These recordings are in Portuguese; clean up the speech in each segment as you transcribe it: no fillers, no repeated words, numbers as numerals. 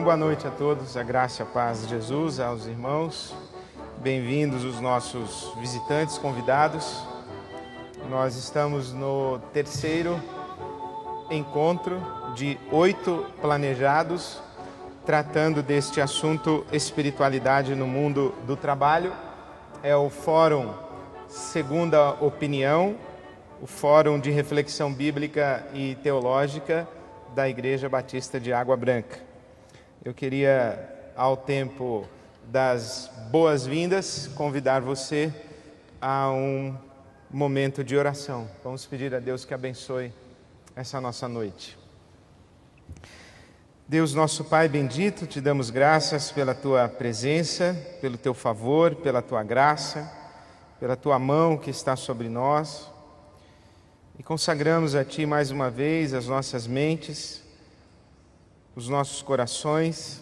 boa noite a todos, a graça e a paz de Jesus, aos irmãos. Bem-vindos os nossos visitantes, convidados. Nós estamos no terceiro encontro de 8 planejados, tratando deste assunto espiritualidade no mundo do trabalho. É o Fórum Segunda Opinião, o Fórum de Reflexão Bíblica e Teológica da Igreja Batista de Água Branca. Eu queria, ao tempo das boas-vindas, convidar você a um momento de oração. Vamos pedir a Deus que abençoe essa nossa noite. Deus, nosso Pai bendito, te damos graças pela Tua presença, pelo Teu favor, pela Tua graça, pela Tua mão que está sobre nós. E consagramos a Ti mais uma vez as nossas mentes, os nossos corações,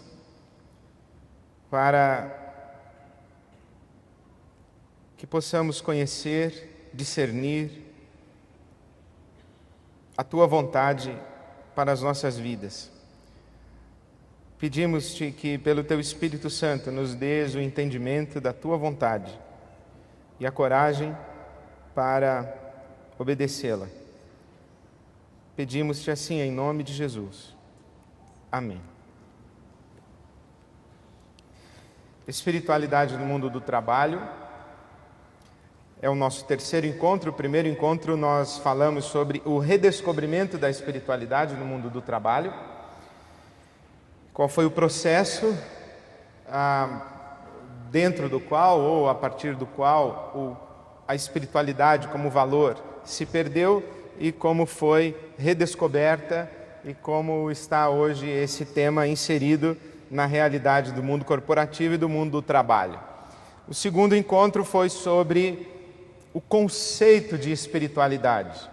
para que possamos conhecer, discernir a Tua vontade para as nossas vidas. Pedimos-te que, pelo Teu Espírito Santo, nos dês o entendimento da Tua vontade e a coragem para obedecê-la. Pedimos-te assim em nome de Jesus. Amém. Espiritualidade no mundo do trabalho é o nosso terceiro encontro. O primeiro encontro nós falamos sobre o redescobrimento da espiritualidade no mundo do trabalho. Qual foi o processo dentro do qual, ou a partir do qual, a espiritualidade como valor se perdeu e como foi redescoberta e como está hoje esse tema inserido na realidade do mundo corporativo e do mundo do trabalho. O segundo encontro foi sobre o conceito de espiritualidade.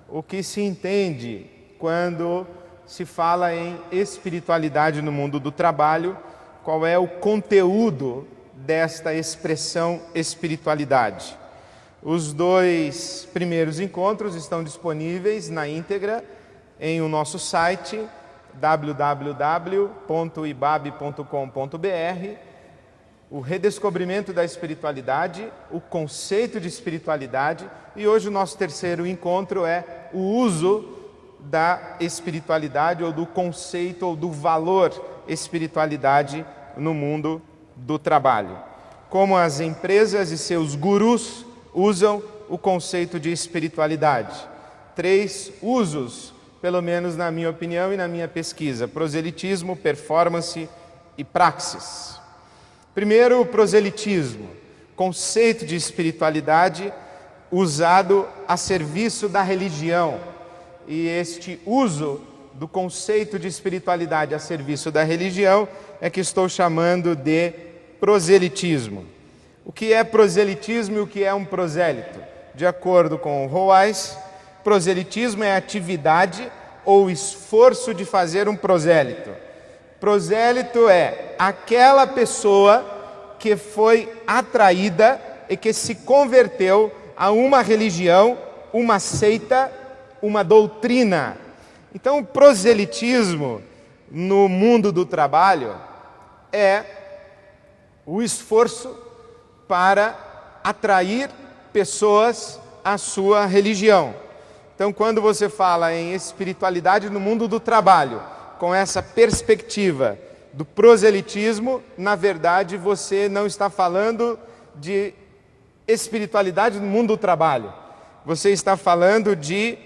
O que se entende quando se fala em espiritualidade no mundo do trabalho, qual é o conteúdo desta expressão espiritualidade. Os 2 primeiros encontros estão disponíveis na íntegra em o nosso site www.ibab.com.br. O redescobrimento da espiritualidade, o conceito de espiritualidade, e hoje o nosso terceiro encontro é o uso da espiritualidade ou do conceito ou do valor espiritualidade no mundo do trabalho. Como as empresas e seus gurus usam o conceito de espiritualidade. 3 usos, pelo menos na minha opinião e na minha pesquisa: proselitismo, performance e praxis. Primeiro, o proselitismo, conceito de espiritualidade usado a serviço da religião. E este uso do conceito de espiritualidade a serviço da religião é que estou chamando de proselitismo. O que é proselitismo e o que é um prosélito? De acordo com Roais, proselitismo é a atividade ou esforço de fazer um prosélito. Prosélito é aquela pessoa que foi atraída e que se converteu a uma religião, uma seita, uma doutrina. Então, o proselitismo no mundo do trabalho é o esforço para atrair pessoas à sua religião. Então, quando você fala em espiritualidade no mundo do trabalho, com essa perspectiva do proselitismo, na verdade, você não está falando de espiritualidade no mundo do trabalho. Você está falando de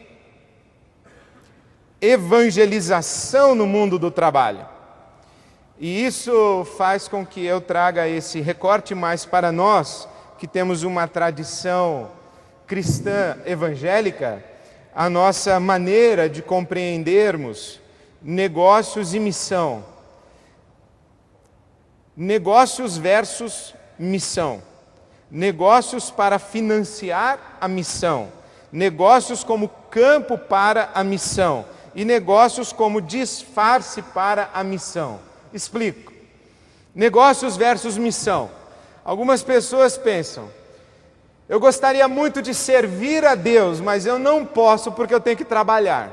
evangelização no mundo do trabalho. E isso faz com que eu traga esse recorte mais para nós, que temos uma tradição cristã evangélica, a nossa maneira de compreendermos negócios e missão. Negócios versus missão. Negócios para financiar a missão. Negócios como campo para a missão. E negócios como disfarce para a missão. Explico. Negócios versus missão. Algumas pessoas pensam: eu gostaria muito de servir a Deus, mas eu não posso porque eu tenho que trabalhar.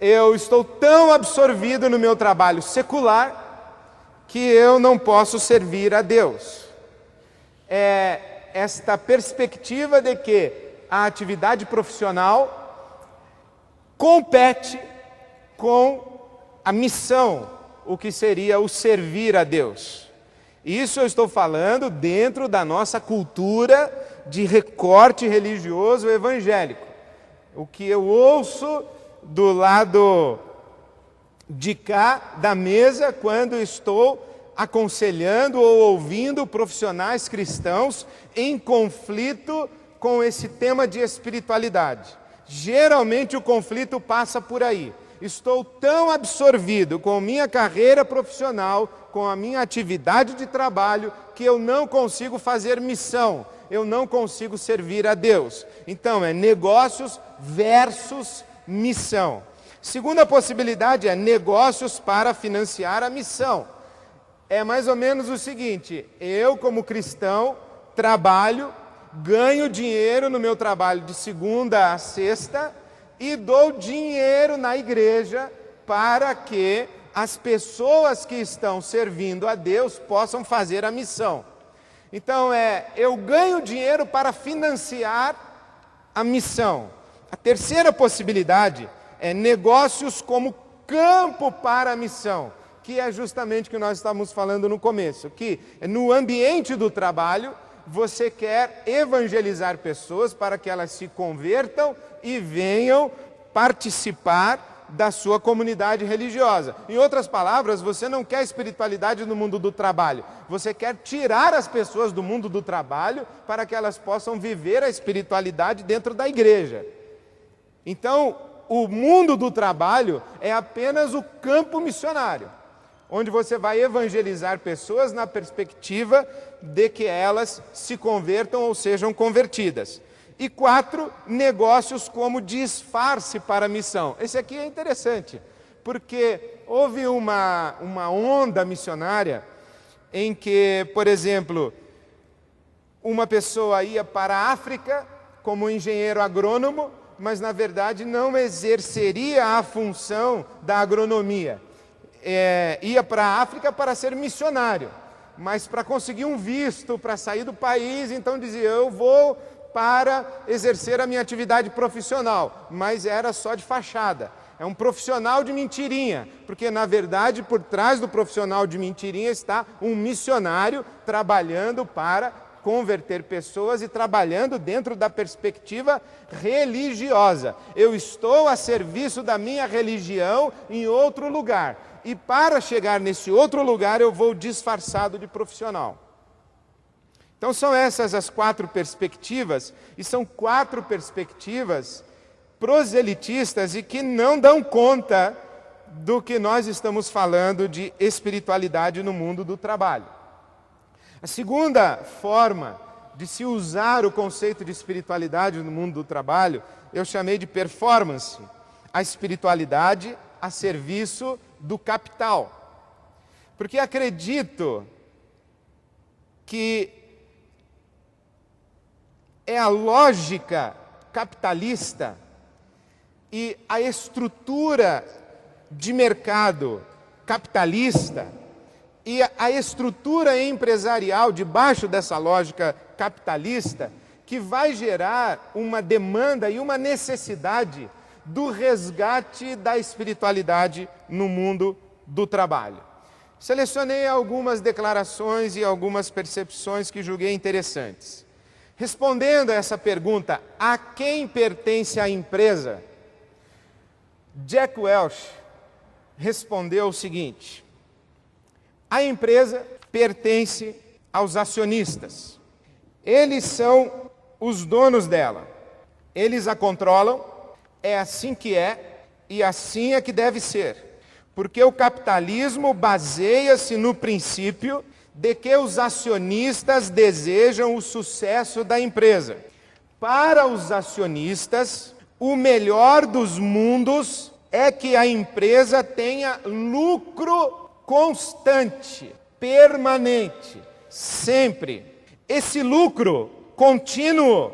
eu estou tão absorvido no meu trabalho secular que eu não posso servir a Deus. É esta perspectiva de que a atividade profissional compete com a missão, o que seria o servir a Deus. Isso eu estou falando dentro da nossa cultura de recorte religioso evangélico. O que eu ouço do lado de cá da mesa quando estou aconselhando ou ouvindo profissionais cristãos em conflito com esse tema de espiritualidade. Geralmente o conflito passa por aí. Estou tão absorvido com minha carreira profissional, com a minha atividade de trabalho, que eu não consigo fazer missão, eu não consigo servir a Deus. Então, é negócios versus missão. Segunda possibilidade é negócios para financiar a missão. É mais ou menos o seguinte: eu, como cristão, trabalho, ganho dinheiro no meu trabalho de segunda a sexta e dou dinheiro na igreja para que as pessoas que estão servindo a Deus possam fazer a missão. Então, eu ganho dinheiro para financiar a missão. A terceira possibilidade é negócios como campo para a missão, que é justamente o que nós estávamos falando no começo, que no ambiente do trabalho você quer evangelizar pessoas para que elas se convertam e venham participar da sua comunidade religiosa. Em outras palavras, você não quer espiritualidade no mundo do trabalho, você quer tirar as pessoas do mundo do trabalho para que elas possam viver a espiritualidade dentro da igreja. Então, o mundo do trabalho é apenas o campo missionário, onde você vai evangelizar pessoas na perspectiva de que elas se convertam ou sejam convertidas. E 4, negócios como disfarce para a missão. Esse aqui é interessante, porque houve uma onda missionária em que, por exemplo, uma pessoa ia para a África como engenheiro agrônomo, mas na verdade não exerceria a função da agronomia. Ia para a África para ser missionário, mas para conseguir um visto, para sair do país, então dizia: eu vou para exercer a minha atividade profissional, mas era só de fachada. É um profissional de mentirinha, porque na verdade por trás do profissional de mentirinha está um missionário trabalhando para converter pessoas e trabalhando dentro da perspectiva religiosa. Eu estou a serviço da minha religião em outro lugar, e para chegar nesse outro lugar eu vou disfarçado de profissional. Então são essas as 4 perspectivas, e são 4 perspectivas proselitistas e que não dão conta do que nós estamos falando de espiritualidade no mundo do trabalho. A segunda forma de se usar o conceito de espiritualidade no mundo do trabalho, eu chamei de performance, a espiritualidade a serviço do capital. Porque acredito que é a lógica capitalista e a estrutura de mercado capitalista e a estrutura empresarial debaixo dessa lógica capitalista que vai gerar uma demanda e uma necessidade do resgate da espiritualidade no mundo do trabalho. Selecionei algumas declarações e algumas percepções que julguei interessantes. Respondendo a essa pergunta, a quem pertence a empresa? Jack Welch respondeu o seguinte: a empresa pertence aos acionistas. Eles são os donos dela. Eles a controlam. É assim que é e assim é que deve ser. Porque o capitalismo baseia-se no princípio de que os acionistas desejam o sucesso da empresa. Para os acionistas, o melhor dos mundos é que a empresa tenha lucro constante, permanente, sempre. Esse lucro contínuo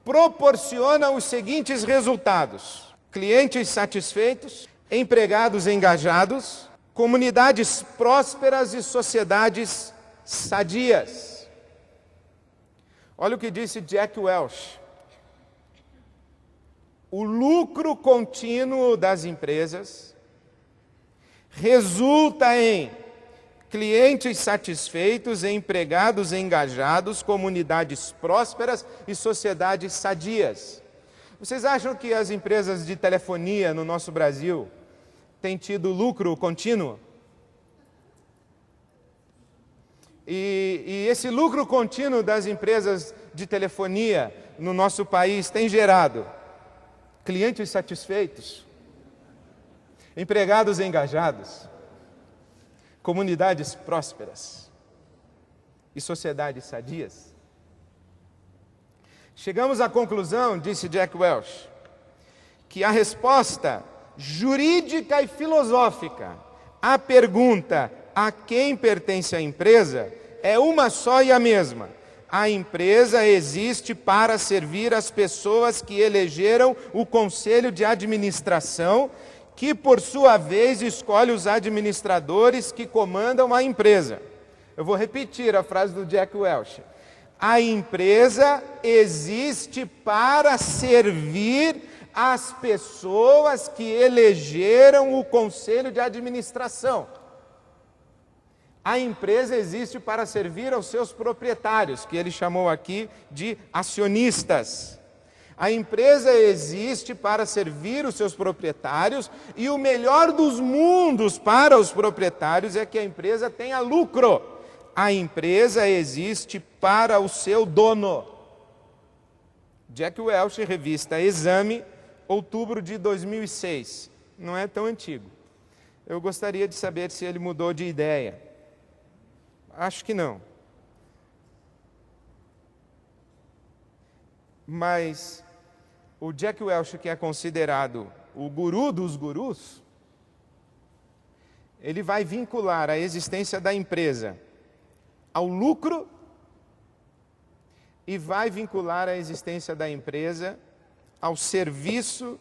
proporciona os seguintes resultados: clientes satisfeitos, empregados engajados, comunidades prósperas e sociedades sadias. Olha o que disse Jack Welch. O lucro contínuo das empresas resulta em clientes satisfeitos, empregados engajados, comunidades prósperas e sociedades sadias. Vocês acham que as empresas de telefonia no nosso Brasil têm tido lucro contínuo? E esse lucro contínuo das empresas de telefonia no nosso país tem gerado clientes satisfeitos, empregados engajados, comunidades prósperas e sociedades sadias? Chegamos à conclusão, disse Jack Welch, que a resposta jurídica e filosófica à pergunta a quem pertence a empresa é uma só e a mesma. A empresa existe para servir as pessoas que elegeram o conselho de administração, que por sua vez escolhe os administradores que comandam a empresa. Eu vou repetir a frase do Jack Welch. A empresa existe para servir as pessoas que elegeram o conselho de administração. A empresa existe para servir aos seus proprietários, que ele chamou aqui de acionistas. A empresa existe para servir os seus proprietários, e o melhor dos mundos para os proprietários é que a empresa tenha lucro. A empresa existe para o seu dono. Jack Welch, revista Exame, outubro de 2006. Não é tão antigo. Eu gostaria de saber se ele mudou de ideia. Acho que não. Mas o Jack Welch, que é considerado o guru dos gurus, ele vai vincular a existência da empresa ao lucro e vai vincular a existência da empresa ao serviço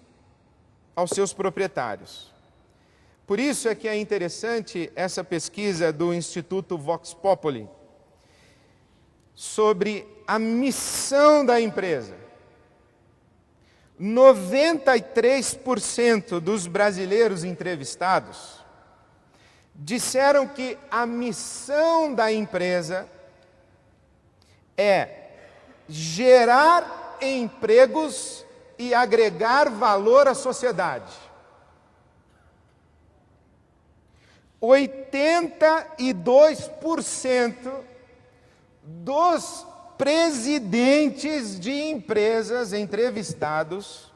aos seus proprietários. Por isso é que é interessante essa pesquisa do Instituto Vox Populi sobre a missão da empresa. 93% dos brasileiros entrevistados disseram que a missão da empresa é gerar empregos e agregar valor à sociedade. 82% dos presidentes de empresas entrevistados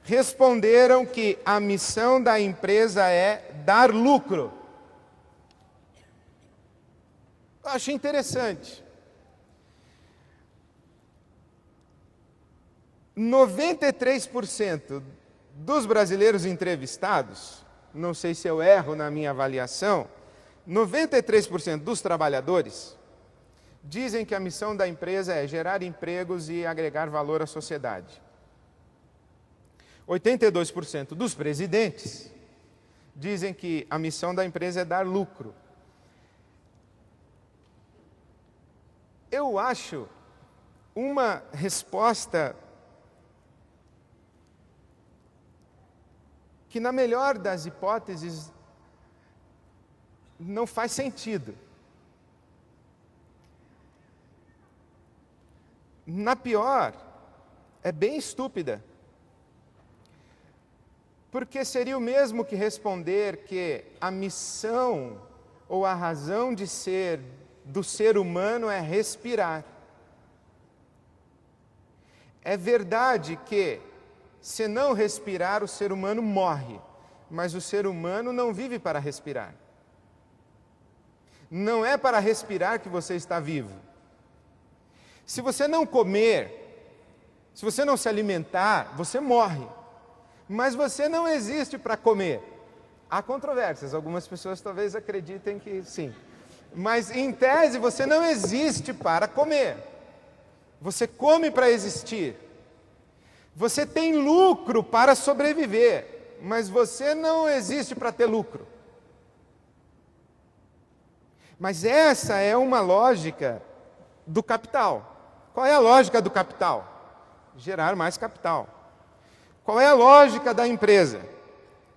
responderam que a missão da empresa é dar lucro. Eu acho interessante. 93% dos brasileiros entrevistados, não sei se eu erro na minha avaliação, 93% dos trabalhadores dizem que a missão da empresa é gerar empregos e agregar valor à sociedade. 82% dos presidentes dizem que a missão da empresa é dar lucro. Eu acho uma resposta que, na melhor das hipóteses, não faz sentido. Na pior, é bem estúpida. Porque seria o mesmo que responder que a missão ou a razão de ser do ser humano é respirar. É verdade que, se não respirar, o ser humano morre, mas o ser humano não vive para respirar. Não é para respirar que você está vivo. Se você não comer, se você não se alimentar, você morre. Mas você não existe para comer. Há controvérsias, algumas pessoas talvez acreditem que sim. Mas, em tese, você não existe para comer. Você come para existir. Você tem lucro para sobreviver, mas você não existe para ter lucro. Mas essa é uma lógica do capital. Qual é a lógica do capital? Gerar mais capital. Qual é a lógica da empresa?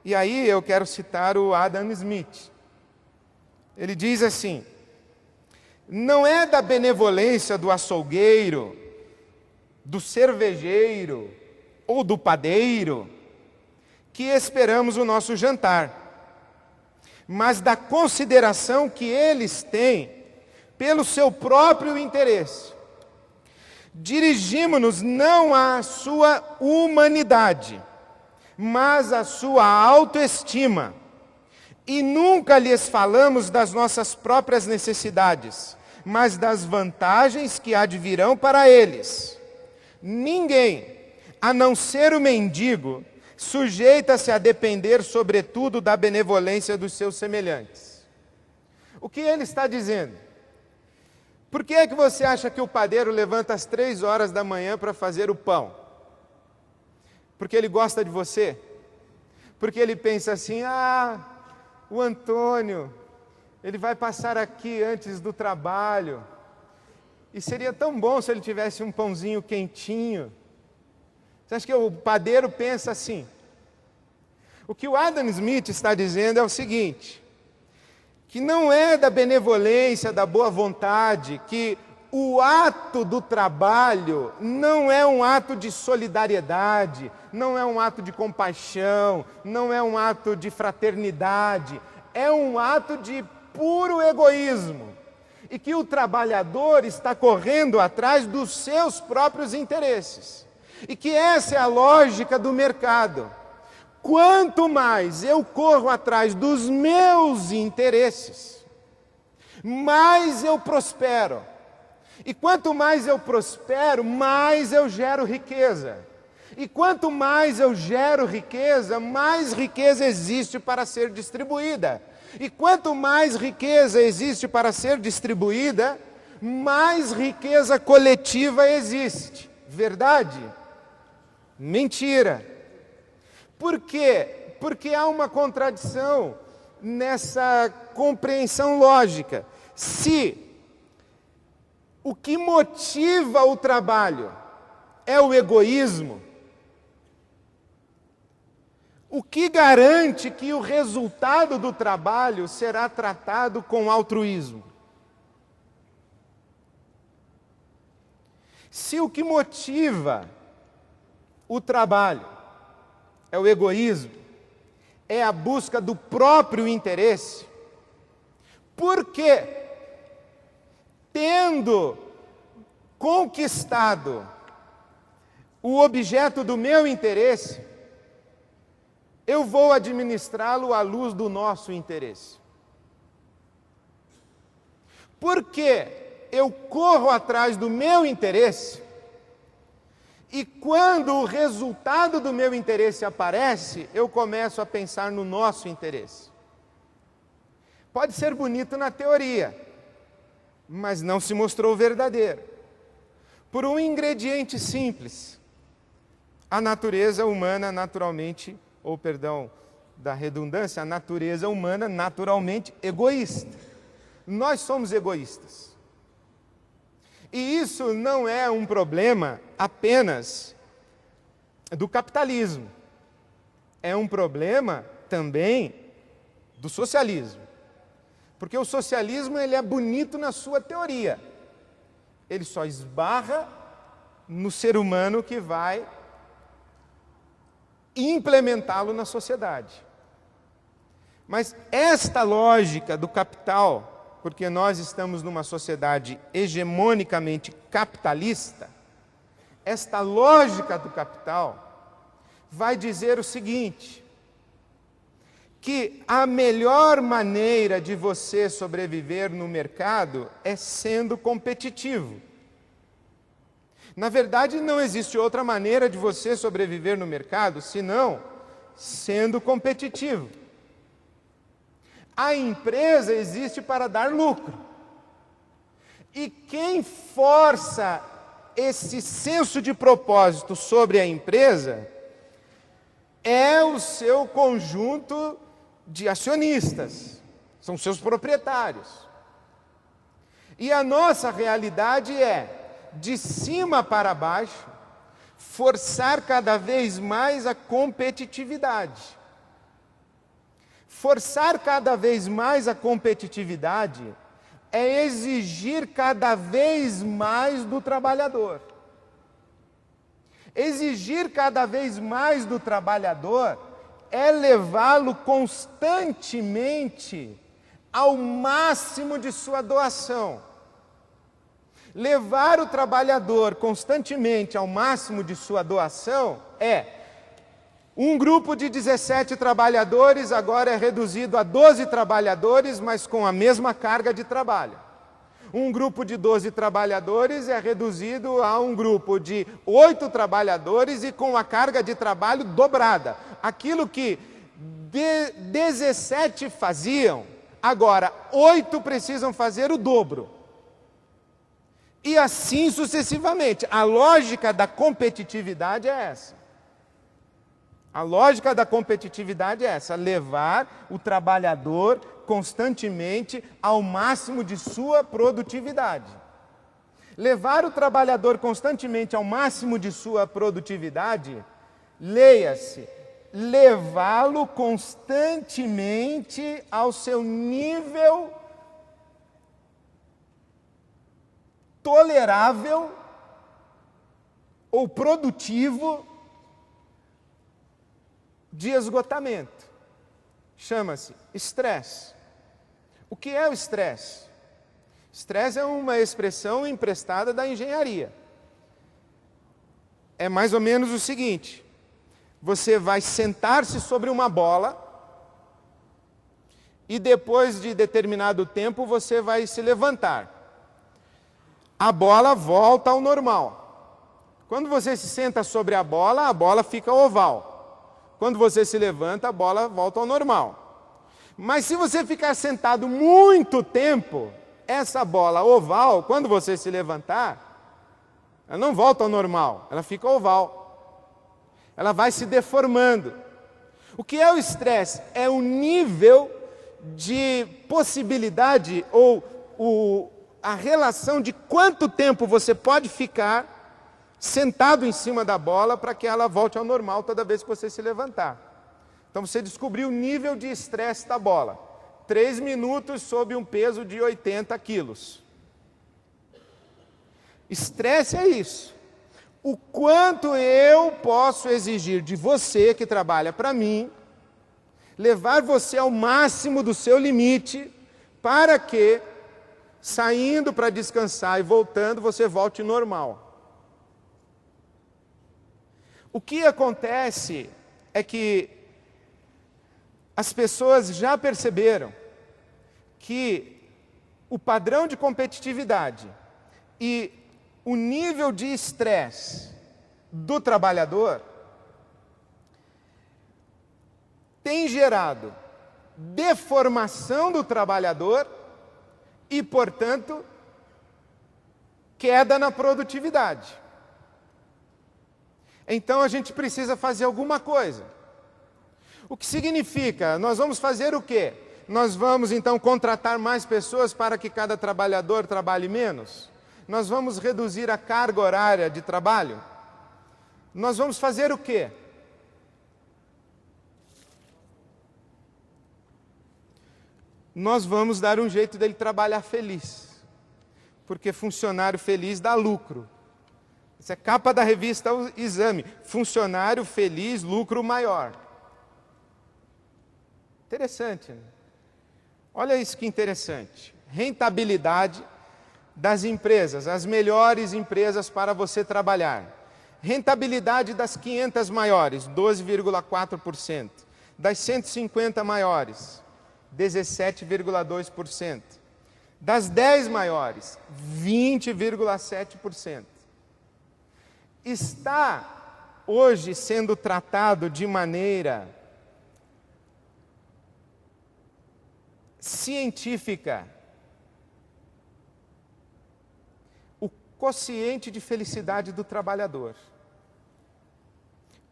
E aí eu quero citar o Adam Smith. Ele diz assim: não é da benevolência do açougueiro, do cervejeiro ou do padeiro que esperamos o nosso jantar, mas da consideração que eles têm pelo seu próprio interesse. Dirigimo-nos não à sua humanidade, mas à sua autoestima, e nunca lhes falamos das nossas próprias necessidades, mas das vantagens que advirão para eles. Ninguém, a não ser o mendigo, sujeita-se a depender, sobretudo, da benevolência dos seus semelhantes. O que ele está dizendo? Por que é que você acha que o padeiro levanta às 3 horas da manhã para fazer o pão? Porque ele gosta de você? Porque ele pensa assim: o Antônio, ele vai passar aqui antes do trabalho, e seria tão bom se ele tivesse um pãozinho quentinho. Você acha que o padeiro pensa assim? O que o Adam Smith está dizendo é o seguinte: que não é da benevolência, da boa vontade, que o ato do trabalho não é um ato de solidariedade, não é um ato de compaixão, não é um ato de fraternidade, é um ato de puro egoísmo. E que o trabalhador está correndo atrás dos seus próprios interesses. E que essa é a lógica do mercado. Quanto mais eu corro atrás dos meus interesses, mais eu prospero. E quanto mais eu prospero, mais eu gero riqueza. E quanto mais eu gero riqueza, mais riqueza existe para ser distribuída. E quanto mais riqueza existe para ser distribuída, mais riqueza coletiva existe. Verdade? Mentira. Por quê? Porque há uma contradição nessa compreensão lógica. Se o que motiva o trabalho é o egoísmo, o que garante que o resultado do trabalho será tratado com altruísmo? Se o que motiva o trabalho é o egoísmo, é a busca do próprio interesse, por que, tendo conquistado o objeto do meu interesse, eu vou administrá-lo à luz do nosso interesse? Porque eu corro atrás do meu interesse, e quando o resultado do meu interesse aparece, eu começo a pensar no nosso interesse. Pode ser bonito na teoria, mas não se mostrou verdadeiro. Por um ingrediente simples: a natureza humana naturalmente, ou perdão da redundância, a natureza humana naturalmente egoísta. Nós somos egoístas. E isso não é um problema apenas do capitalismo. É um problema também do socialismo. Porque o socialismo ele é bonito na sua teoria. Ele só esbarra no ser humano que vai implementá-lo na sociedade. Mas esta lógica do capital, porque nós estamos numa sociedade hegemonicamente capitalista, esta lógica do capital vai dizer o seguinte: que a melhor maneira de você sobreviver no mercado é sendo competitivo. Na verdade, não existe outra maneira de você sobreviver no mercado senão sendo competitivo. A empresa existe para dar lucro. E quem força esse senso de propósito sobre a empresa é o seu conjunto de acionistas, são seus proprietários. E a nossa realidade é, de cima para baixo, forçar cada vez mais a competitividade. Forçar cada vez mais a competitividade é exigir cada vez mais do trabalhador. Exigir cada vez mais do trabalhador é levá-lo constantemente ao máximo de sua doação. Levar o trabalhador constantemente ao máximo de sua doação é: um grupo de 17 trabalhadores agora é reduzido a 12 trabalhadores, mas com a mesma carga de trabalho. Um grupo de 12 trabalhadores é reduzido a um grupo de 8 trabalhadores e com a carga de trabalho dobrada. Aquilo que 17 faziam, agora 8 precisam fazer o dobro. E assim sucessivamente. A lógica da competitividade é essa. A lógica da competitividade é essa: levar o trabalhador constantemente ao máximo de sua produtividade. Levar o trabalhador constantemente ao máximo de sua produtividade, leia-se, levá-lo constantemente ao seu nível tolerável ou produtivo de esgotamento. Chama-se estresse. O que é o estresse? Estresse é uma expressão emprestada da engenharia. É mais ou menos o seguinte: você vai sentar-se sobre uma bola e depois de determinado tempo você vai se levantar. A bola volta ao normal. Quando você se senta sobre a bola fica oval. Quando você se levanta, a bola volta ao normal. Mas se você ficar sentado muito tempo, essa bola oval, quando você se levantar, ela não volta ao normal, ela fica oval. Ela vai se deformando. O que é o estresse? É o nível de possibilidade ou a relação de quanto tempo você pode ficar sentado em cima da bola para que ela volte ao normal toda vez que você se levantar. Então você descobriu o nível de estresse da bola. 3 minutos sob um peso de 80 quilos. Estresse é isso. O quanto eu posso exigir de você que trabalha para mim, levar você ao máximo do seu limite, para que, saindo para descansar e voltando, você volte normal. O que acontece é que as pessoas já perceberam que o padrão de competitividade e o nível de estresse do trabalhador tem gerado deformação do trabalhador e, portanto, queda na produtividade. Então a gente precisa fazer alguma coisa. O que significa? Nós vamos fazer o quê? Nós vamos então contratar mais pessoas para que cada trabalhador trabalhe menos? Nós vamos reduzir a carga horária de trabalho? Nós vamos fazer o quê? Nós vamos dar um jeito dele trabalhar feliz. Porque funcionário feliz dá lucro. Isso é capa da revista Exame. Funcionário feliz, lucro maior. Interessante, né? Olha isso que interessante. Rentabilidade das empresas, as melhores empresas para você trabalhar. Rentabilidade das 500 maiores, 12,4%. Das 150 maiores, 17,2%. Das 10 maiores, 20,7%. Está hoje sendo tratado de maneira científica quociente de felicidade do trabalhador.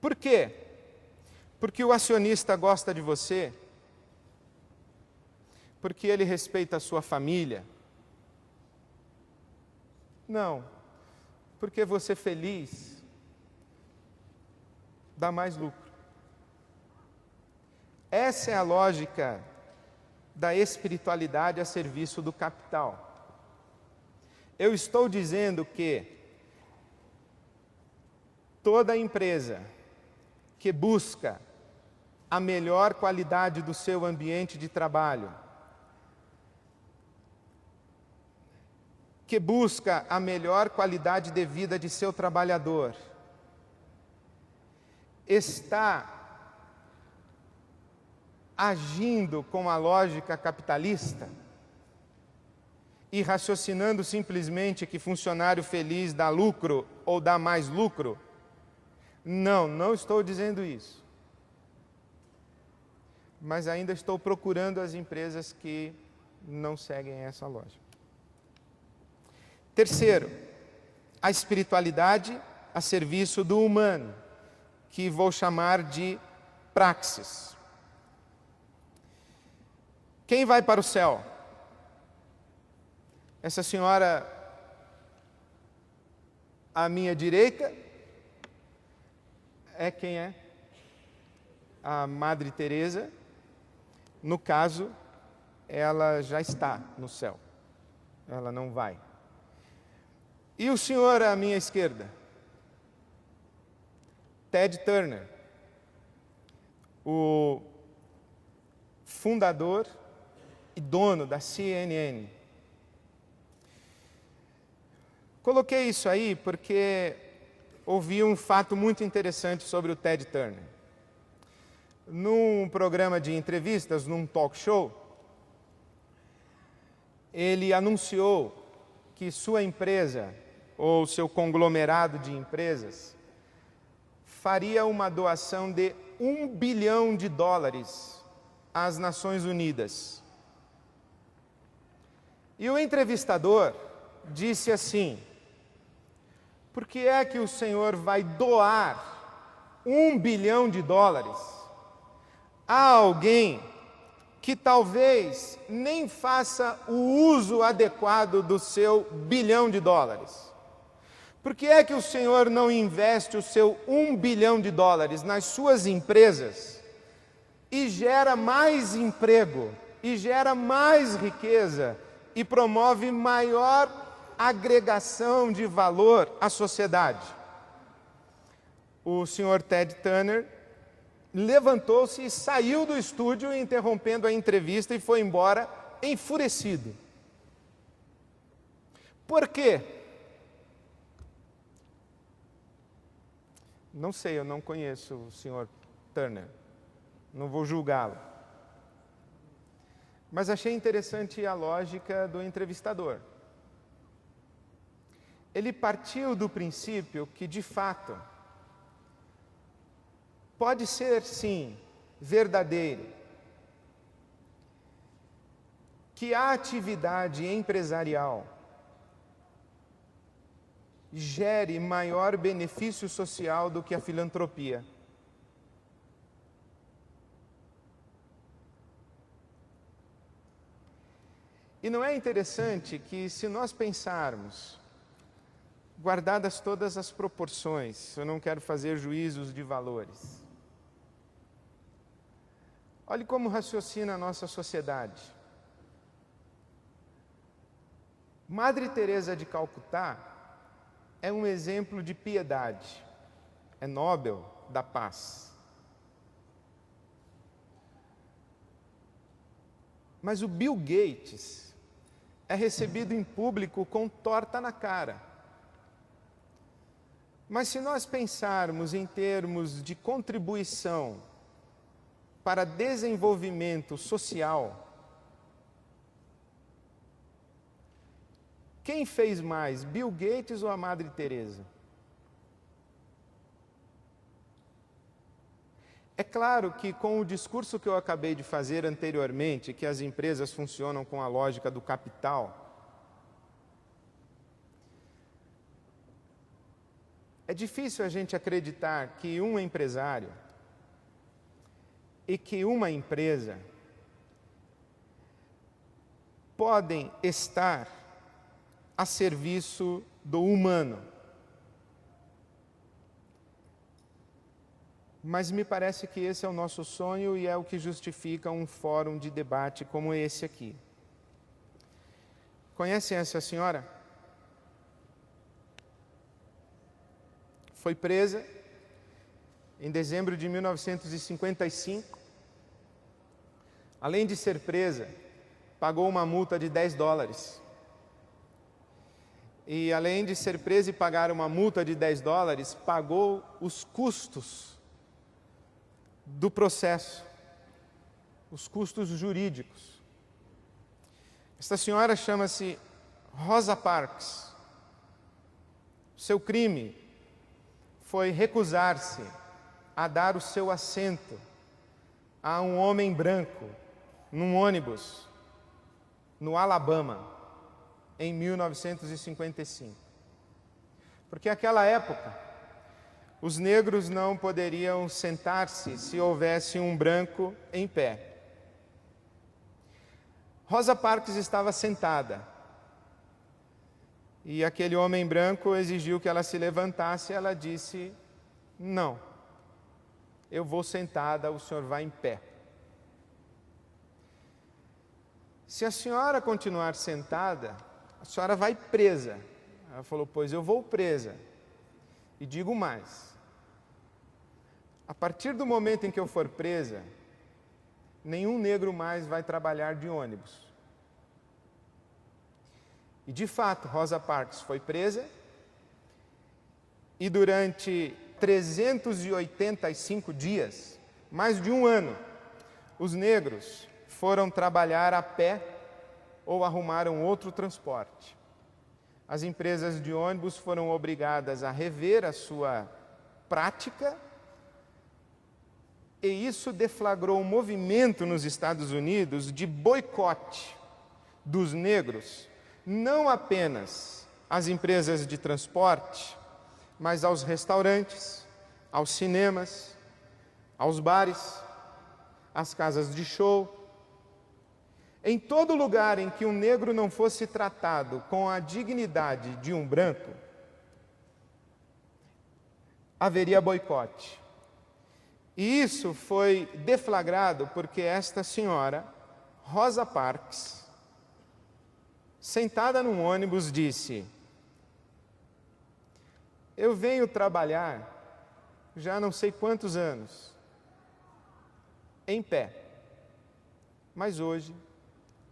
Por quê? Porque o acionista gosta de você, porque ele respeita a sua família. Não, porque você feliz dá mais lucro. Essa é a lógica da espiritualidade a serviço do capital. Eu estou dizendo que toda empresa que busca a melhor qualidade do seu ambiente de trabalho, que busca a melhor qualidade de vida de seu trabalhador, está agindo com a lógica capitalista e raciocinando simplesmente que funcionário feliz dá lucro ou dá mais lucro? Não, não estou dizendo isso. Mas ainda estou procurando as empresas que não seguem essa lógica. Terceiro, a espiritualidade a serviço do humano, que vou chamar de praxis. Quem vai para o céu? Essa senhora à minha direita é quem é? A Madre Teresa. No caso, ela já está no céu. Ela não vai. E o senhor à minha esquerda? Ted Turner, o fundador e dono da CNN. Coloquei isso aí porque ouvi um fato muito interessante sobre o Ted Turner. Num programa de entrevistas, num talk show, ele anunciou que sua empresa, ou seu conglomerado de empresas, faria uma doação de $1 bilhão às Nações Unidas. E o entrevistador disse assim: por que é que o senhor vai doar $1 bilhão a alguém que talvez nem faça o uso adequado do seu $1 bilhão? Por que é que o senhor não investe o seu $1 bilhão nas suas empresas e gera mais emprego, e gera mais riqueza, e promove maior agregação de valor à sociedade? O senhor Ted Turner levantou-se e saiu do estúdio, interrompendo a entrevista, e foi embora enfurecido. Por quê? Não sei, eu não conheço o senhor Turner. Não vou julgá-lo. Mas achei interessante a lógica do entrevistador. Ele partiu do princípio que, de fato, pode ser, sim, verdadeiro que a atividade empresarial gere maior benefício social do que a filantropia. E não é interessante que, se nós pensarmos, guardadas todas as proporções, eu não quero fazer juízos de valores, olhe como raciocina a nossa sociedade. Madre Teresa de Calcutá é um exemplo de piedade, é Nobel da Paz. Mas o Bill Gates é recebido em público com torta na cara. Mas se nós pensarmos em termos de contribuição para desenvolvimento social, quem fez mais, Bill Gates ou a Madre Teresa? É claro que, com o discurso que eu acabei de fazer anteriormente, que as empresas funcionam com a lógica do capital, É difícil a gente acreditar que um empresário e que uma empresa podem estar a serviço do humano. Mas me parece que esse é o nosso sonho e é o que justifica um fórum de debate como esse aqui. Conhecem essa senhora? Foi presa em dezembro de 1955. Além de ser presa, pagou uma multa de $10. E além de ser presa e pagar uma multa de $10, pagou os custos do processo, os custos jurídicos. Esta senhora chama-se Rosa Parks. Seu crime foi recusar-se a dar o seu assento a um homem branco num ônibus no Alabama em 1955. Porque naquela época os negros não poderiam sentar-se se houvesse um branco em pé. Rosa Parks estava sentada e aquele homem branco exigiu que ela se levantasse. Ela disse: não, eu vou sentada, o senhor vai em pé. Se a senhora continuar sentada, a senhora vai presa. Ela falou: pois eu vou presa. E digo mais, a partir do momento em que eu for presa, nenhum negro mais vai trabalhar de ônibus. E de fato, Rosa Parks foi presa e durante 385 dias, mais de um ano, os negros foram trabalhar a pé ou arrumaram outro transporte. As empresas de ônibus foram obrigadas a rever a sua prática e isso deflagrou um movimento nos Estados Unidos de boicote dos negros, não apenas às empresas de transporte, mas aos restaurantes, aos cinemas, aos bares, às casas de show. Em todo lugar em que um negro não fosse tratado com a dignidade de um branco, haveria boicote. E isso foi deflagrado porque esta senhora, Rosa Parks, sentada num ônibus, disse: eu venho trabalhar já não sei quantos anos, em pé, mas hoje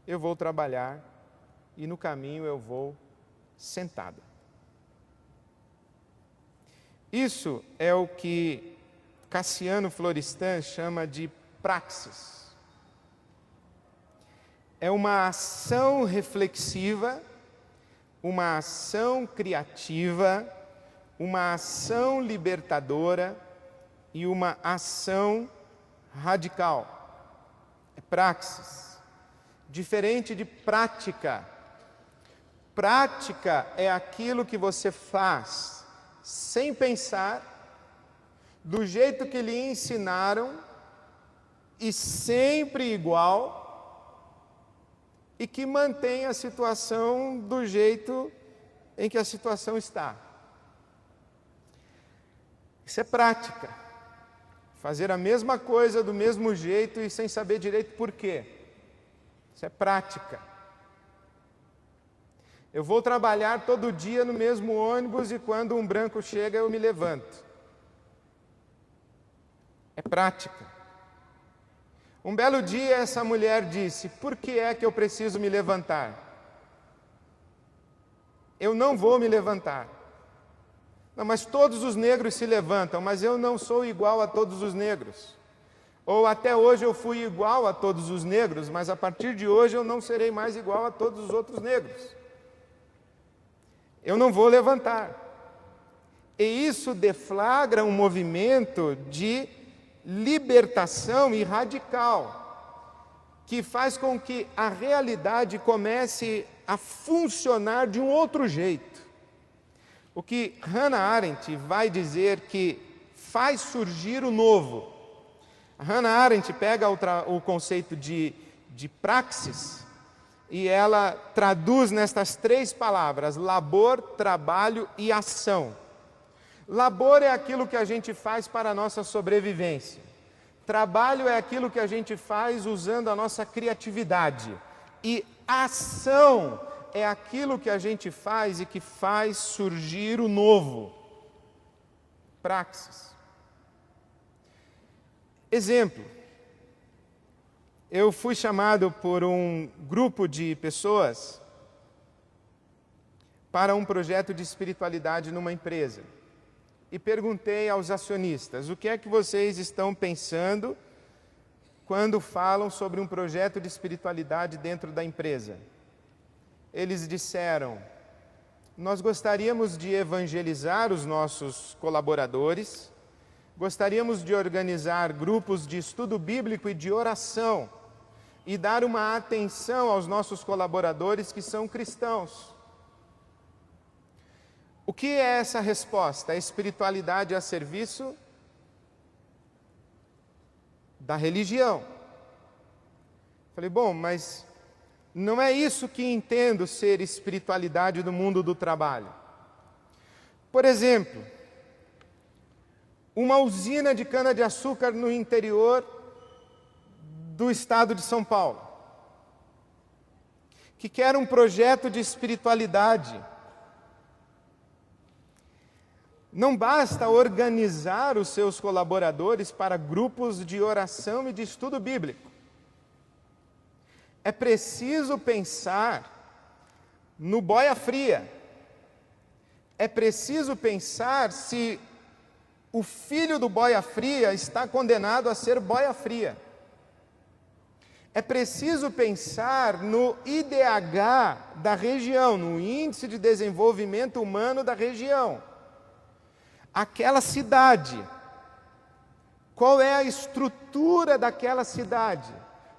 eu vou trabalhar e no caminho eu vou sentada. Isso é o que Cassiano Florestan chama de praxis. É uma ação reflexiva, uma ação criativa, uma ação libertadora e uma ação radical. É praxis. Diferente de prática. Prática é aquilo que você faz sem pensar, do jeito que lhe ensinaram e sempre igual, e que mantém a situação do jeito em que a situação está. Isso é prática. Fazer a mesma coisa do mesmo jeito e sem saber direito por quê. Isso é prática. Eu vou trabalhar todo dia no mesmo ônibus e quando um branco chega eu me levanto. É prática. Um belo dia essa mulher disse: por que é que eu preciso me levantar? Eu não vou me levantar. Não, mas todos os negros se levantam, mas eu não sou igual a todos os negros. Ou até hoje eu fui igual a todos os negros, mas a partir de hoje eu não serei mais igual a todos os outros negros. Eu não vou levantar. E isso deflagra um movimento de libertação e radical, que faz com que a realidade comece a funcionar de um outro jeito. O que Hannah Arendt vai dizer que faz surgir o novo. Hannah Arendt pega o conceito de praxis e ela traduz nestas 3 palavras: labor, trabalho e ação. Labor é aquilo que a gente faz para a nossa sobrevivência. Trabalho é aquilo que a gente faz usando a nossa criatividade. E ação é aquilo que a gente faz e que faz surgir o novo. Praxis. Exemplo. Eu fui chamado por um grupo de pessoas para um projeto de espiritualidade numa empresa. E perguntei aos acionistas: o que é que vocês estão pensando quando falam sobre um projeto de espiritualidade dentro da empresa? Eles disseram: nós gostaríamos de evangelizar os nossos colaboradores, gostaríamos de organizar grupos de estudo bíblico e de oração e dar uma atenção aos nossos colaboradores que são cristãos. O que é essa resposta? A espiritualidade a serviço da religião. Falei, bom, mas não é isso que entendo ser espiritualidade do mundo do trabalho. Por exemplo, uma usina de cana-de-açúcar no interior do estado de São Paulo, que quer um projeto de espiritualidade. Não basta organizar os seus colaboradores para grupos de oração e de estudo bíblico. É preciso pensar no boia fria. É preciso pensar se o filho do boia fria está condenado a ser boia fria. É preciso pensar no IDH da região, no Índice de Desenvolvimento Humano da região. Aquela cidade, qual é a estrutura daquela cidade?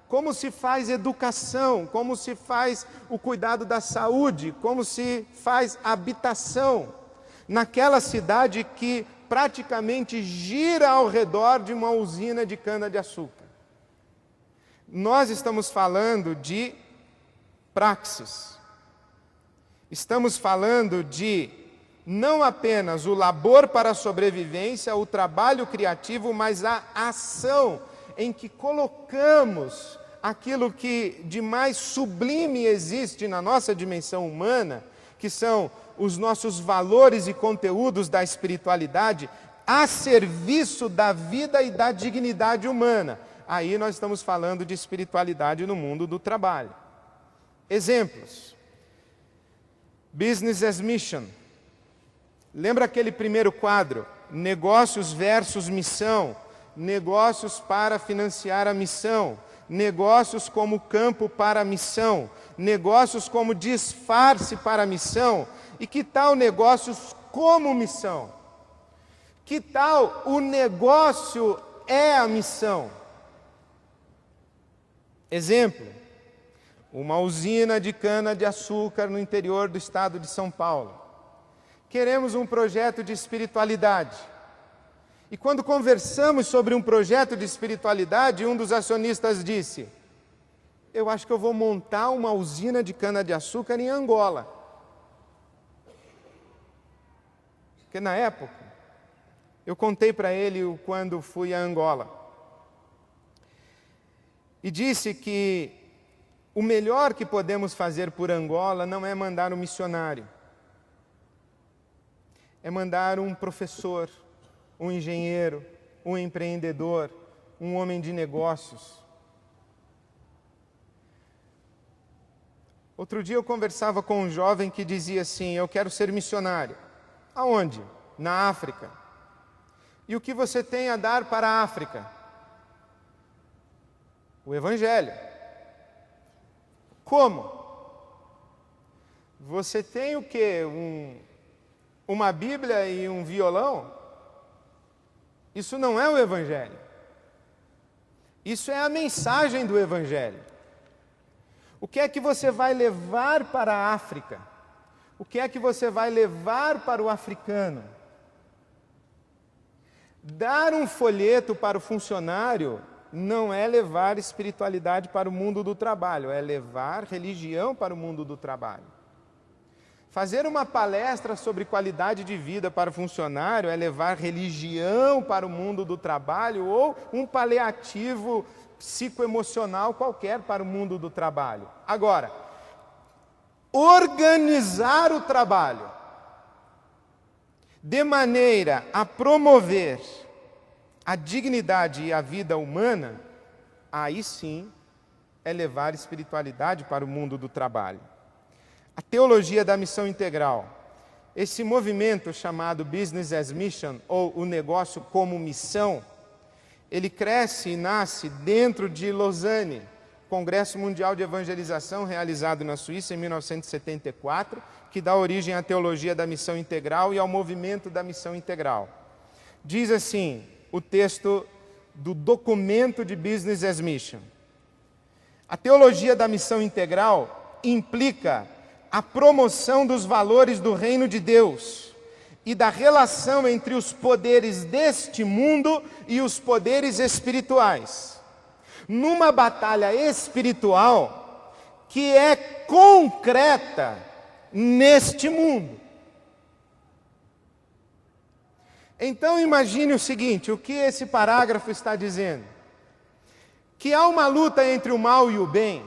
Como se faz educação, como se faz o cuidado da saúde, como se faz habitação naquela cidade que praticamente gira ao redor de uma usina de cana-de-açúcar. Nós estamos falando de praxis. Estamos falando de não apenas o labor para a sobrevivência, o trabalho criativo, mas a ação em que colocamos aquilo que de mais sublime existe na nossa dimensão humana, que são os nossos valores e conteúdos da espiritualidade, a serviço da vida e da dignidade humana. Aí nós estamos falando de espiritualidade no mundo do trabalho. Exemplos. Business as Mission. Lembra aquele primeiro quadro? Negócios versus missão. Negócios para financiar a missão. Negócios como campo para a missão. Negócios como disfarce para a missão. E que tal negócios como missão? Que tal o negócio é a missão? Exemplo. Uma usina de cana-de-açúcar no interior do estado de São Paulo. Queremos um projeto de espiritualidade. E quando conversamos sobre um projeto de espiritualidade, um dos acionistas disse: eu acho que eu vou montar uma usina de cana-de-açúcar em Angola. Porque na época, eu contei para ele quando fui a Angola. E disse que o melhor que podemos fazer por Angola não é mandar um missionário. É mandar um professor, um engenheiro, um empreendedor, um homem de negócios. Outro dia eu conversava com um jovem que dizia assim: eu quero ser missionário. Aonde? Na África. E o que você tem a dar para a África? O Evangelho. Como? Você tem o quê? Uma Bíblia e um violão? Isso não é o Evangelho. Isso é a mensagem do Evangelho. O que é que você vai levar para a África? O que é que você vai levar para o africano? Dar um folheto para o funcionário não é levar espiritualidade para o mundo do trabalho, é levar religião para o mundo do trabalho. Fazer uma palestra sobre qualidade de vida para o funcionário é levar religião para o mundo do trabalho ou um paliativo psicoemocional qualquer para o mundo do trabalho. Agora, organizar o trabalho de maneira a promover a dignidade e a vida humana, aí sim é levar espiritualidade para o mundo do trabalho. A teologia da missão integral, esse movimento chamado Business as Mission, ou o negócio como missão, ele cresce e nasce dentro de Lausanne, Congresso Mundial de Evangelização realizado na Suíça em 1974, que dá origem à teologia da missão integral e ao movimento da missão integral. Diz assim o texto do documento de Business as Mission: a teologia da missão integral implica a promoção dos valores do reino de Deus e da relação entre os poderes deste mundo e os poderes espirituais, numa batalha espiritual que é concreta neste mundo. Então imagine o seguinte, o que esse parágrafo está dizendo? Que há uma luta entre o mal e o bem.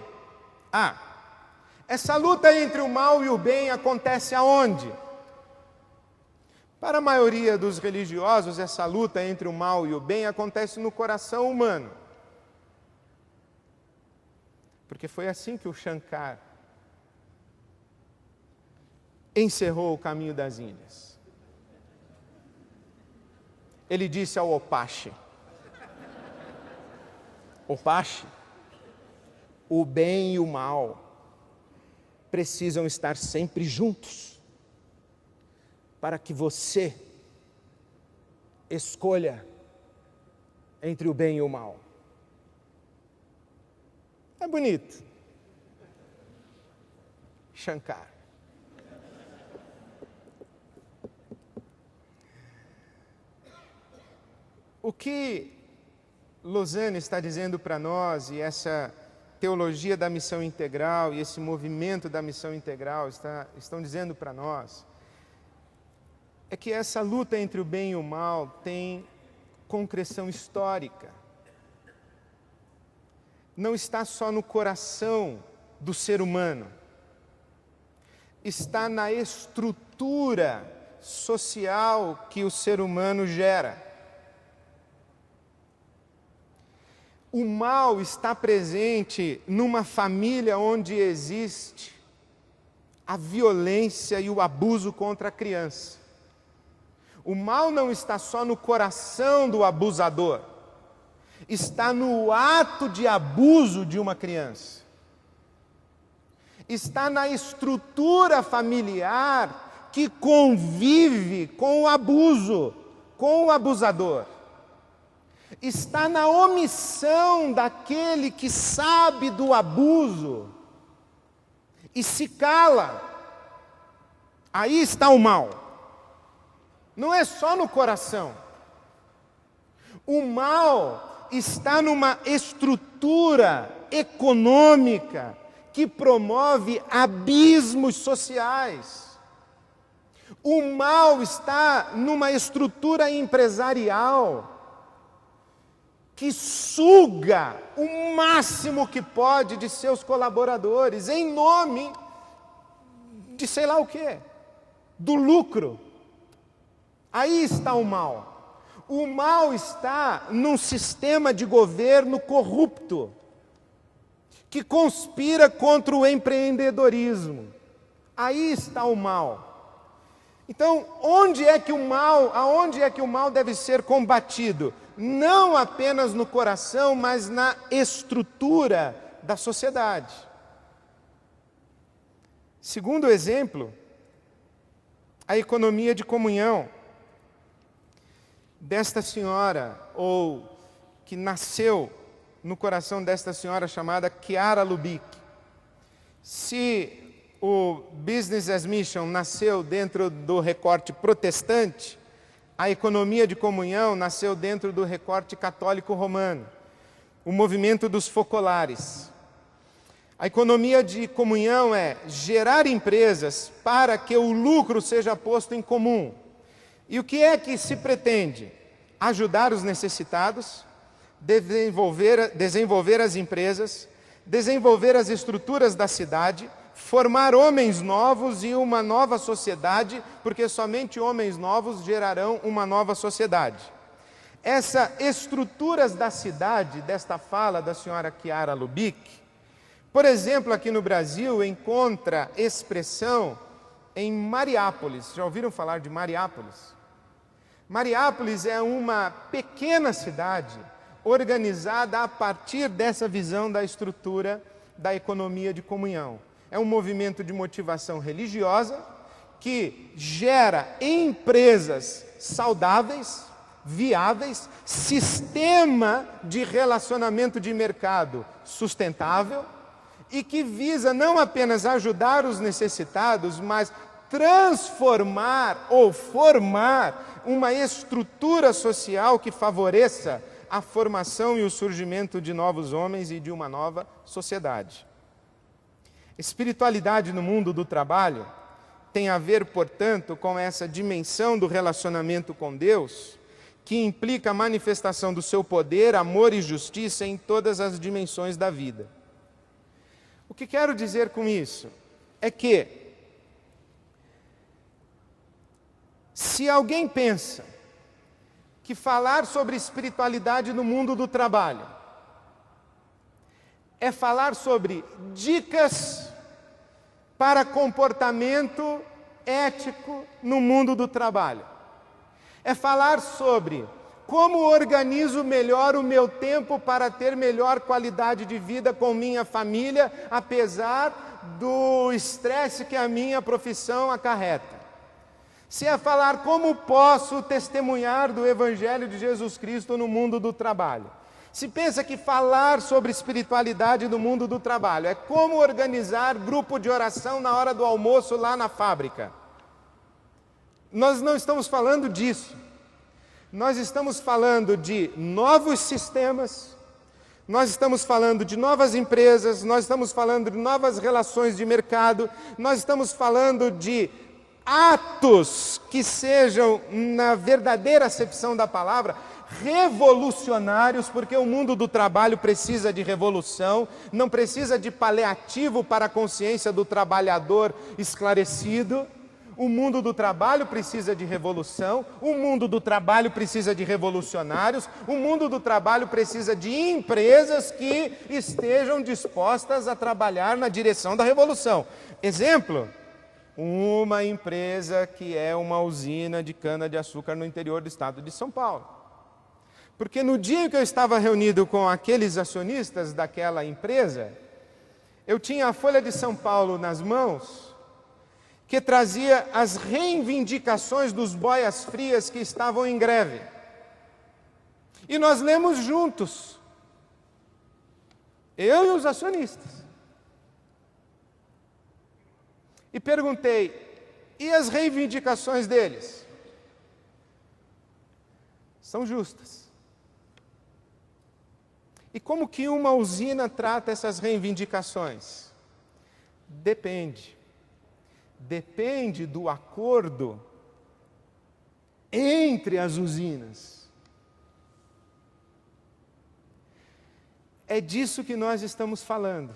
Essa luta entre o mal e o bem acontece aonde? Para a maioria dos religiosos, essa luta entre o mal e o bem acontece no coração humano. Porque foi assim que o Shankar encerrou o caminho das Índias. Ele disse ao Opache: Opache, o bem e o mal precisam estar sempre juntos, para que você escolha entre o bem e o mal. É bonito. Shankar. O que Lausanne está dizendo para nós, e essa teologia da missão integral e esse movimento da missão integral estão dizendo para nós, é que essa luta entre o bem e o mal tem concreção histórica. Não está só no coração do ser humano, está na estrutura social que o ser humano gera. O mal está presente numa família onde existe a violência e o abuso contra a criança. O mal não está só no coração do abusador, está no ato de abuso de uma criança. Está na estrutura familiar que convive com o abuso, com o abusador. Está na omissão daquele que sabe do abuso e se cala. Aí está o mal. Não é só no coração. O mal está numa estrutura econômica que promove abismos sociais. O mal está numa estrutura empresarial que suga o máximo que pode de seus colaboradores, em nome de sei lá o quê, do lucro. Aí está o mal. O mal está num sistema de governo corrupto, que conspira contra o empreendedorismo. Aí está o mal. Então, aonde é que o mal deve ser combatido? Não apenas no coração, mas na estrutura da sociedade. Segundo exemplo, a economia de comunhão desta senhora, ou que nasceu no coração desta senhora chamada Chiara Lubick. Se o Business as Mission nasceu dentro do recorte protestante, a economia de comunhão nasceu dentro do recorte católico romano, o movimento dos focolares. A economia de comunhão é gerar empresas para que o lucro seja posto em comum. E o que é que se pretende? Ajudar os necessitados, desenvolver as empresas, desenvolver as estruturas da cidade, formar homens novos e uma nova sociedade, porque somente homens novos gerarão uma nova sociedade. Essas estruturas da cidade, desta fala da senhora Chiara Lubick, por exemplo, aqui no Brasil, encontra expressão em Mariápolis. Já ouviram falar de Mariápolis? Mariápolis é uma pequena cidade organizada a partir dessa visão da estrutura da economia de comunhão. É um movimento de motivação religiosa que gera empresas saudáveis, viáveis, sistema de relacionamento de mercado sustentável e que visa não apenas ajudar os necessitados, mas transformar ou formar uma estrutura social que favoreça a formação e o surgimento de novos homens e de uma nova sociedade. Espiritualidade no mundo do trabalho tem a ver, portanto, com essa dimensão do relacionamento com Deus, que implica a manifestação do seu poder, amor e justiça em todas as dimensões da vida. O que quero dizer com isso é que, se alguém pensa que falar sobre espiritualidade no mundo do trabalho é falar sobre dicas para comportamento ético no mundo do trabalho, é falar sobre como organizo melhor o meu tempo para ter melhor qualidade de vida com minha família, apesar do estresse que a minha profissão acarreta. Se é falar como posso testemunhar do Evangelho de Jesus Cristo no mundo do trabalho. Se pensa que falar sobre espiritualidade no mundo do trabalho é como organizar grupo de oração na hora do almoço lá na fábrica. Nós não estamos falando disso. Nós estamos falando de novos sistemas, nós estamos falando de novas empresas, nós estamos falando de novas relações de mercado, nós estamos falando de atos que sejam, na verdadeira acepção da palavra, revolucionários, porque o mundo do trabalho precisa de revolução, não precisa de paliativo para a consciência do trabalhador esclarecido. O mundo do trabalho precisa de revolução, o mundo do trabalho precisa de revolucionários, o mundo do trabalho precisa de empresas que estejam dispostas a trabalhar na direção da revolução. Exemplo, uma empresa que é uma usina de cana-de-açúcar no interior do estado de São Paulo. Porque no dia que eu estava reunido com aqueles acionistas daquela empresa, eu tinha a Folha de São Paulo nas mãos, que trazia as reivindicações dos boias frias que estavam em greve. E nós lemos juntos, eu e os acionistas. E perguntei, e as reivindicações deles? São justas. E como que uma usina trata essas reivindicações? Depende. Depende do acordo entre as usinas. É disso que nós estamos falando.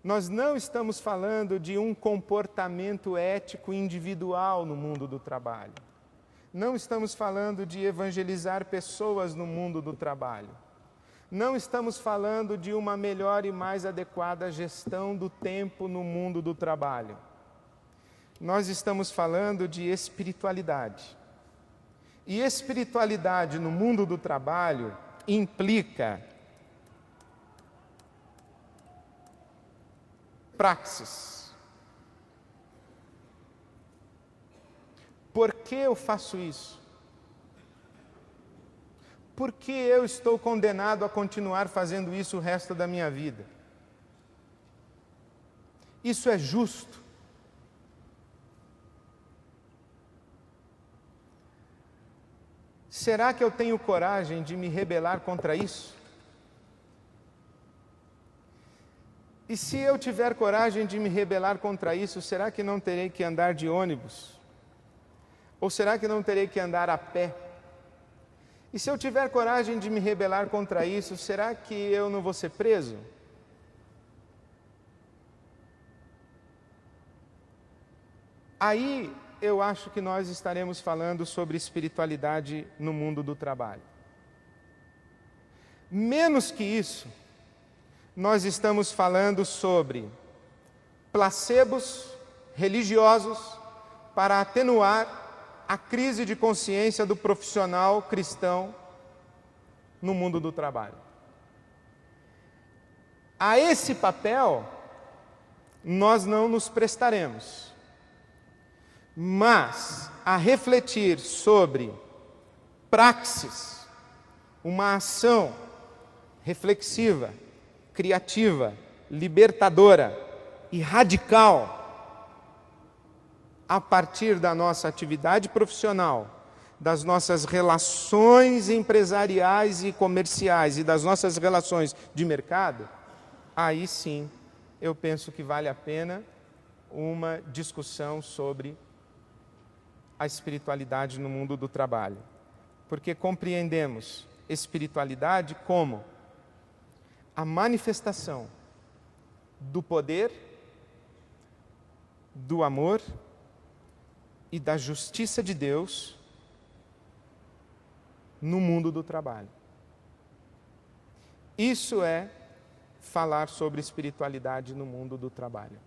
Nós não estamos falando de um comportamento ético individual no mundo do trabalho. Não estamos falando de evangelizar pessoas no mundo do trabalho. Não estamos falando de uma melhor e mais adequada gestão do tempo no mundo do trabalho. Nós estamos falando de espiritualidade. E espiritualidade no mundo do trabalho implica praxis. Por que eu faço isso? Por que eu estou condenado a continuar fazendo isso o resto da minha vida? Isso é justo? Será que eu tenho coragem de me rebelar contra isso? E se eu tiver coragem de me rebelar contra isso, será que não terei que andar de ônibus? Ou será que não terei que andar a pé? E se eu tiver coragem de me rebelar contra isso, será que eu não vou ser preso? Aí eu acho que nós estaremos falando sobre espiritualidade no mundo do trabalho. Menos que isso, nós estamos falando sobre placebos religiosos para atenuar a crise de consciência do profissional cristão no mundo do trabalho. A esse papel, nós não nos prestaremos. Mas a refletir sobre praxis, uma ação reflexiva, criativa, libertadora e radical a partir da nossa atividade profissional, das nossas relações empresariais e comerciais e das nossas relações de mercado, aí sim eu penso que vale a pena uma discussão sobre a espiritualidade no mundo do trabalho. Porque compreendemos espiritualidade como a manifestação do poder, do amor e da justiça de Deus no mundo do trabalho. Isso é falar sobre espiritualidade no mundo do trabalho.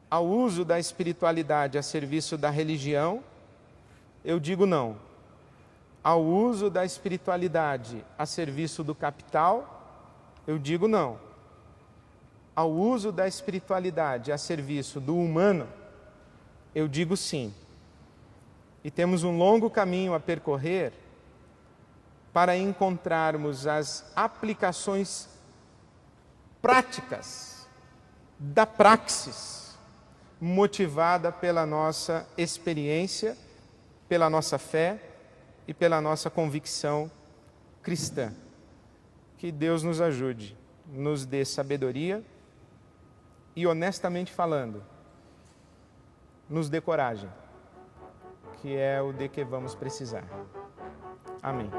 Ao uso da espiritualidade a serviço da religião, eu digo não. Ao uso da espiritualidade a serviço do capital, eu digo não. Ao uso da espiritualidade a serviço do humano, eu digo sim. E temos um longo caminho a percorrer para encontrarmos as aplicações práticas da praxis, motivada pela nossa experiência, pela nossa fé e pela nossa convicção cristã. Que Deus nos ajude, nos dê sabedoria e, honestamente falando, nos dê coragem, que é o de que vamos precisar. Amém.